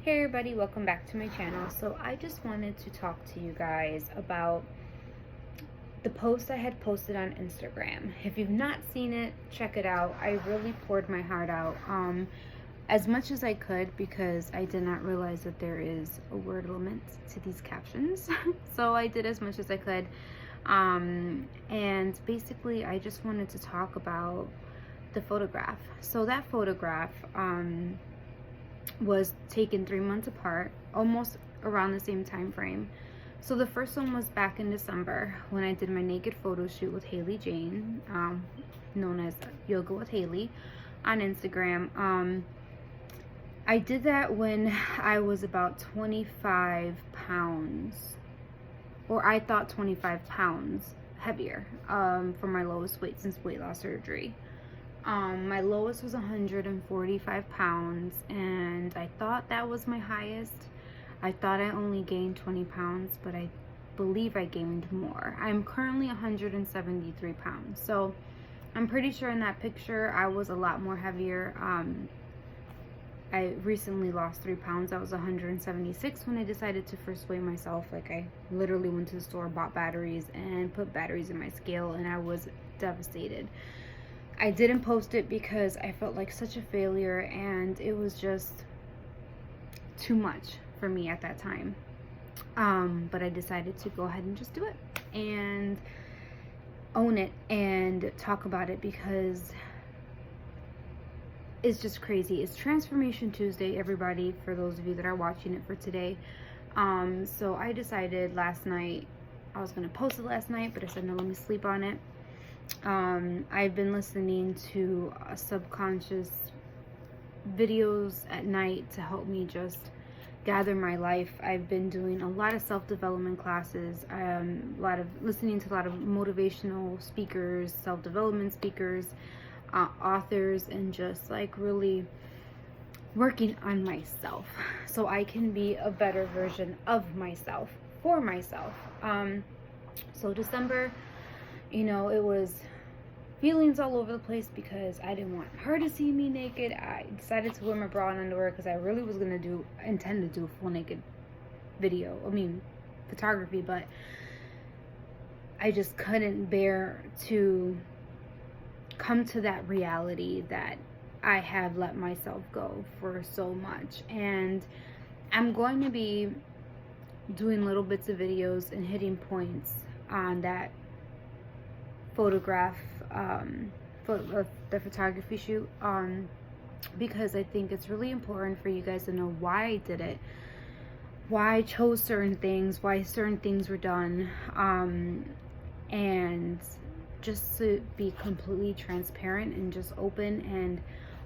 Hey everybody, welcome back to my channel. So I just wanted to talk to you guys about the post I had posted on Instagram. If you've not seen it, check it out. I really poured my heart out as much as I could because I did not realize that there is a word limit to these captions. So I did as much as I could. And basically I just wanted to talk about the photograph. So that photograph was taken 3 months apart, almost around the same time frame. So the first one was back in December when I did my naked photo shoot with Haley Jane, known as Yoga with Haley on Instagram. I did that when I was about 25 pounds, or I thought 25 pounds heavier for my lowest weight since weight loss surgery. My lowest was 145 pounds, and I thought that was my highest. I thought I only gained 20 pounds, but I believe I gained more. I'm currently 173 pounds, so I'm pretty sure in that picture I was a lot more heavier. I recently lost 3 pounds. I was 176 when I decided to first weigh myself. Like, I literally went to the store, bought batteries, and put batteries in my scale, and I was devastated. I didn't post it because I felt like such a failure, and it was just too much for me at that time. But I decided to go ahead and just do it and own it and talk about it because it's just crazy. It's Transformation Tuesday, everybody, for those of you that are watching it for today. So I decided last night, I was going to post it last night, but I said, no, let me sleep on it. I've been listening to subconscious videos at night to help me just gather my life. I've been doing a lot of self-development classes, listening to a lot of motivational speakers, self-development speakers, authors, and just like really working on myself so I can be a better version of myself for myself. So December, you know, it was feelings all over the place because I didn't want her to see me naked. I decided to wear my bra and underwear because I really was going to intend to do a full naked photography, but I just couldn't bear to come to that reality that I have let myself go for so much. And I'm going to be doing little bits of videos and hitting points on that photograph, the photography shoot, because I think it's really important for you guys to know why I did it, why I chose certain things, why certain things were done, and just to be completely transparent and just open, and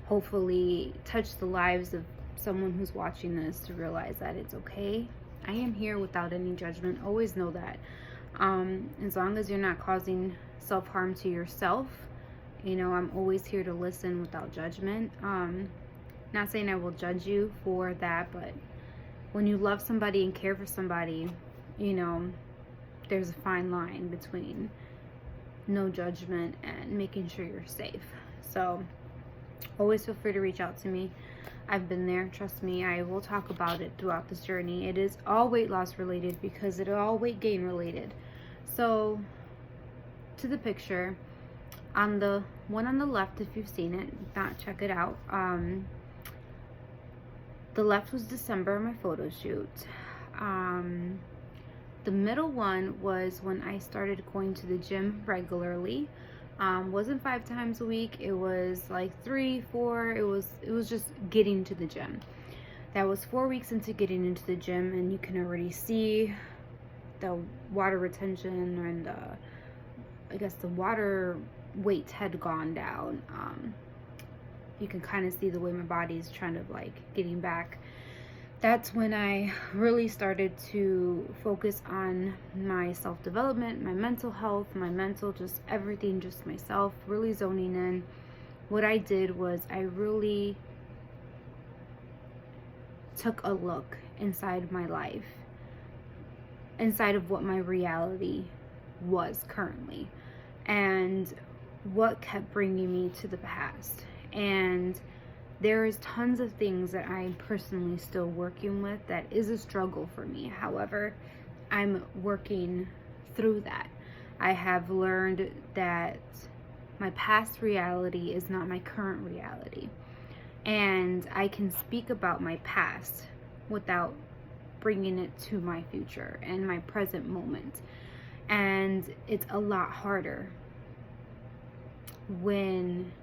hopefully touch the lives of someone who's watching this to realize that it's okay. I am here without any judgment. Always know that. As long as you're not causing self-harm to yourself, you know, I'm always here to listen without judgment. Not saying I will judge you for that, but when you love somebody and care for somebody, you know, there's a fine line between no judgment and making sure you're safe. So always feel free to reach out to me. I've been there, trust me. I will talk about it throughout this journey. It is all weight loss related because it is all weight gain related. So to the picture, on the one on the left, if you've seen it, if not, check it out. The left was December, my photo shoot. The middle one was when I started going to the gym regularly. Wasn't 5 times a week, it was like 3, 4. It was just getting to the gym. That was 4 weeks into getting into the gym, and you can already see the water retention and I guess the water weight had gone down. You can kind of see the way my body's trying to like getting back. That's when I really started to focus on my self-development, my mental health, my mental, just everything, just myself, really zoning in. What I did was I really took a look inside my life, inside of what my reality was currently, and what kept bringing me to the past. And There is tons of things that I'm personally still working with that is a struggle for me. However, I'm working through that. I have learned that my past reality is not my current reality. And I can speak about my past without bringing it to my future and my present moment. And it's a lot harder when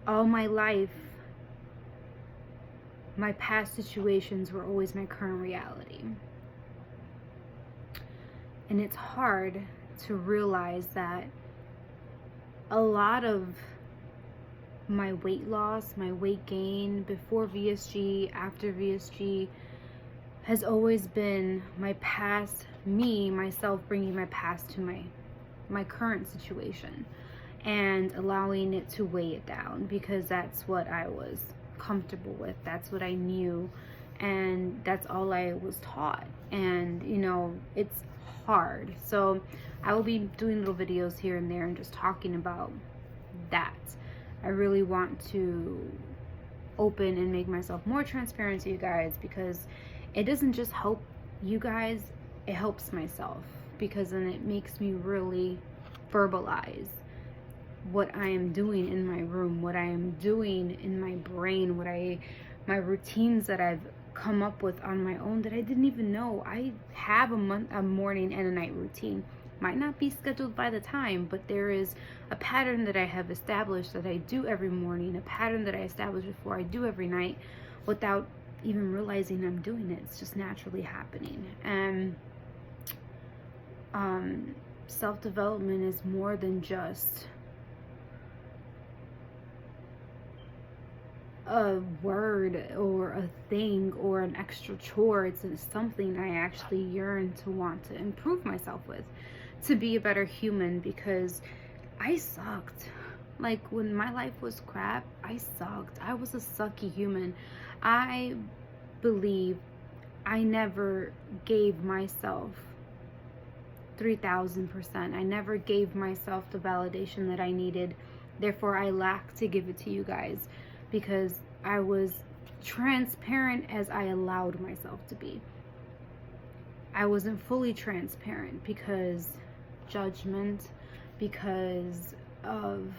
all my life, my past situations were always my current reality. And it's hard to realize that a lot of my weight loss, my weight gain before VSG, after VSG, has always been my past, myself bringing my past to my current situation and allowing it to weigh it down, because that's what I was comfortable with, that's what I knew, and that's all I was taught. And you know, it's hard. So I will be doing little videos here and there and just talking about that. I really want to open and make myself more transparent to you guys, because it doesn't just help you guys, it helps myself, because then it makes me really verbalize what I am doing in my room, what I am doing in my brain, my routines that I've come up with on my own that I didn't even know. I have a morning and a night routine. Might not be scheduled by the time, but there is a pattern that I have established that I do every morning, a pattern that I establish before I do every night, without even realizing I'm doing it. It's just naturally happening. And self-development is more than just a word or a thing or an extra chore. It's something I actually yearn to want to improve myself with, to be a better human, because I sucked. Like, when my life was crap, I sucked. I was a sucky human. I believe I never gave myself 3,000%. I never gave myself the validation that I needed. Therefore, I lack to give it to you guys, because I was transparent as I allowed myself to be. I wasn't fully transparent because judgment, because of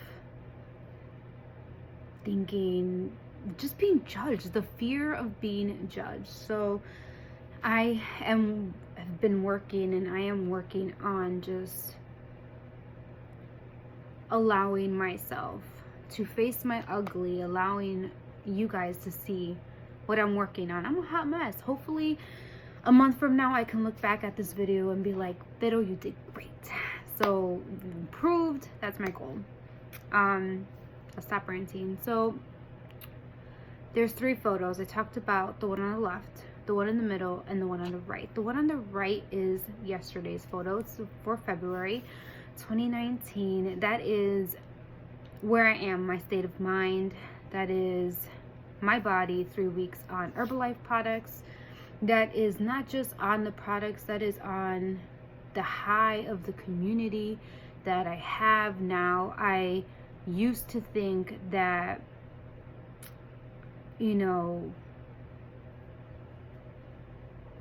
thinking, just being judged, the fear of being judged. So have been working, and I am working on just allowing myself to face my ugly, allowing you guys to see what I'm working on. I'm a hot mess. Hopefully a month from now I can look back at this video and be like, Vero, you did great. So improved. That's my goal. I'll stop ranting. So there's 3 photos. I talked about the one on the left, the one in the middle, and the one on the right. The one on the right is yesterday's photo. It's for February 2019. That is where I am, my state of mind. That is my body 3 weeks on Herbalife products. That is not just on the products, that is on the high of the community that I have now. I used to think that, you know,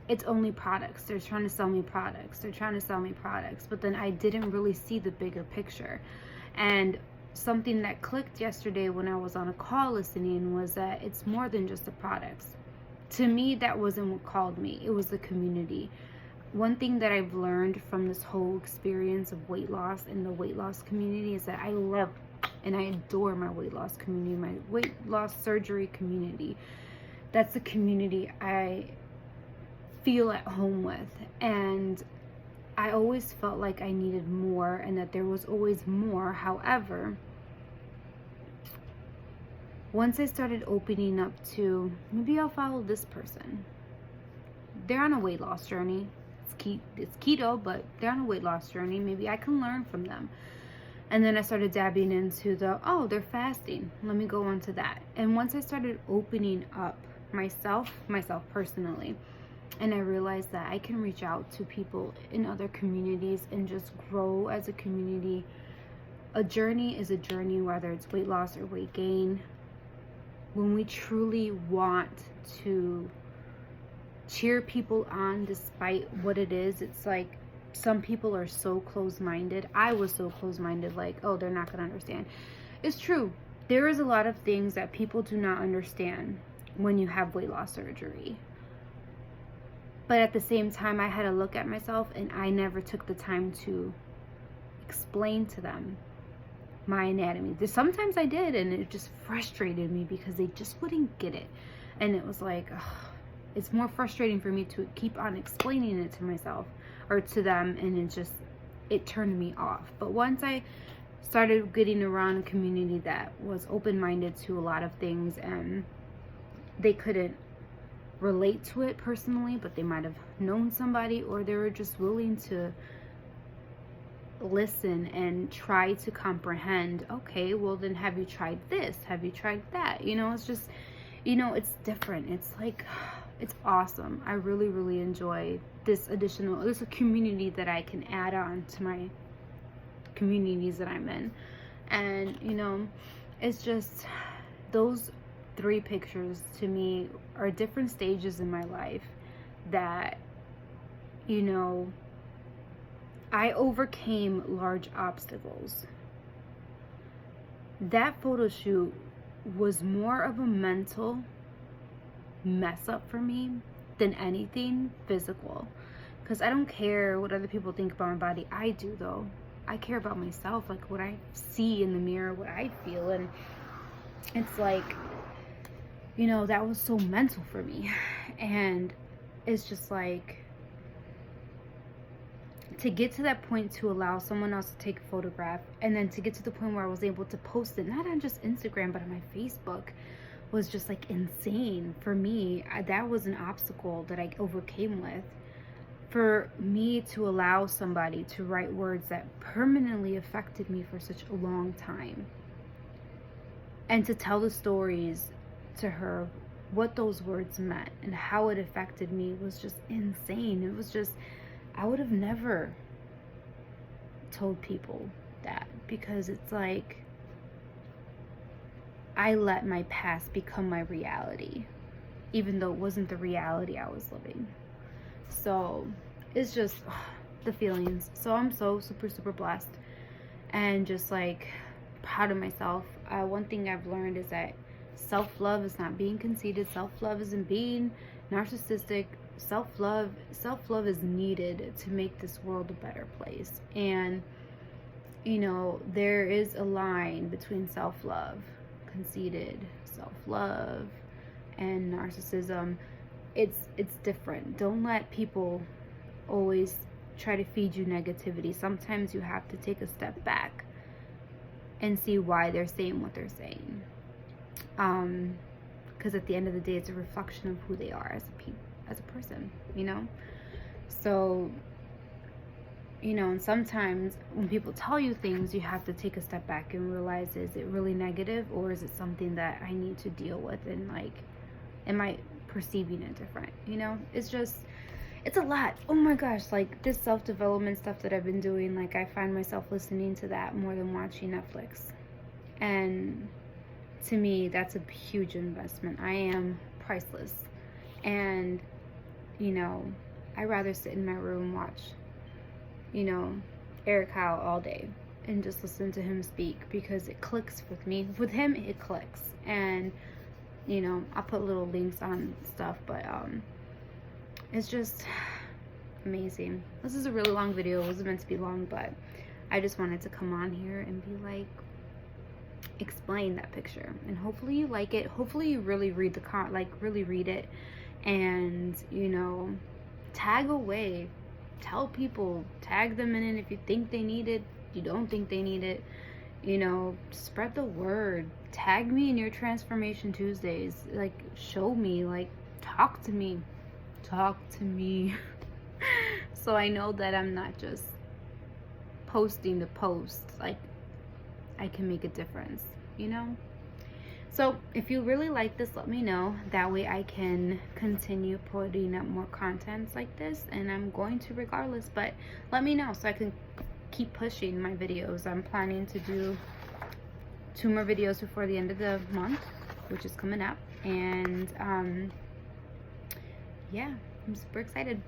it's only products. They're trying to sell me products. They're trying to sell me products. But then I didn't really see the bigger picture. And something that clicked yesterday when I was on a call listening was that it's more than just the products. To me, that wasn't what called me. It was the community. One thing that I've learned from this whole experience of weight loss and the weight loss community is that I love and I adore my weight loss community, my weight loss surgery community. That's the community I feel at home with. And I always felt like I needed more and that there was always more. However, once I started opening up to, maybe I'll follow this person. They're on a weight loss journey. It's keto, but they're on a weight loss journey. Maybe I can learn from them. And then I started dabbing into they're fasting. Let me go on to that. And once I started opening up myself personally, and I realized that I can reach out to people in other communities and just grow as a community A journey is a journey, whether it's weight loss or weight gain. When we truly want to cheer people on despite what it is, it's like some people are so close-minded. I was so close-minded, like, oh, they're not gonna understand. It's true. There is a lot of things that people do not understand when you have weight loss surgery. But at the same time, I had to look at myself, and I never took the time to explain to them my anatomy. Sometimes I did, and it just frustrated me because they just wouldn't get it. And it was like, ugh, it's more frustrating for me to keep on explaining it to myself or to them, and it turned me off. But once I started getting around a community that was open-minded to a lot of things, and they couldn't relate to it personally, but they might have known somebody, or they were just willing to listen and try to comprehend. Okay, well then, have you tried this? Have you tried that? It's just, it's different. It's like, it's awesome. I really, really enjoy this a community that I can add on to my communities that I'm in. And it's just, those 3 pictures to me are different stages in my life that I overcame large obstacles. That photo shoot was more of a mental mess up for me than anything physical, because I don't care what other people think about my body. I do, though. I care about myself, like what I see in the mirror, what I feel. And it's like, that was so mental for me. And it's just like, to get to that point, to allow someone else to take a photograph, and then to get to the point where I was able to post it, not on just Instagram, but on my Facebook, was just like insane for me. That was an obstacle that I overcame with. For me to allow somebody to write words that permanently affected me for such a long time, and to tell the stories to her, what those words meant and how it affected me, was just insane. It was just, I would have never told people that, because it's like, I let my past become my reality, even though it wasn't the reality I was living. So it's just the feelings. So I'm so super, super blessed, and just like proud of myself. One thing I've learned is that self-love is not being conceited. Self-love isn't being narcissistic. Self-love is needed to make this world a better place. And there is a line between self-love, conceited self-love, and narcissism. It's different. Don't let people always try to feed you negativity. Sometimes you have to take a step back and see why they're saying what they're saying. Because at the end of the day, it's a reflection of who they are as a person, So, and sometimes when people tell you things, you have to take a step back and realize, is it really negative, or is it something that I need to deal with? And like, am I perceiving it different? It's a lot. Oh my gosh, like this self-development stuff that I've been doing, like I find myself listening to that more than watching Netflix. And to me, that's a huge investment. I am priceless. And I'd rather sit in my room, watch Eric Howe all day and just listen to him speak, because it clicks with me. With him, it clicks. And I'll put little links on stuff, but it's just amazing. This is a really long video. It wasn't meant to be long, but I just wanted to come on here and be like, explain that picture, and hopefully you like it. Hopefully you really read really read it, and tag away, tell people, tag them in it if you think they need it, you don't think they need it, spread the word. Tag me in your Transformation Tuesdays, like show me, like talk to me so I know that I'm not just posting the post, like I can make a difference, So if you really like this, let me know. That way I can continue putting up more contents like this, and I'm going to regardless, but let me know so I can keep pushing my videos. I'm planning to do 2 more videos before the end of the month, which is coming up. And yeah, I'm super excited.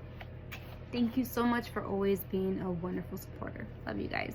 Thank you so much for always being a wonderful supporter. Love you guys.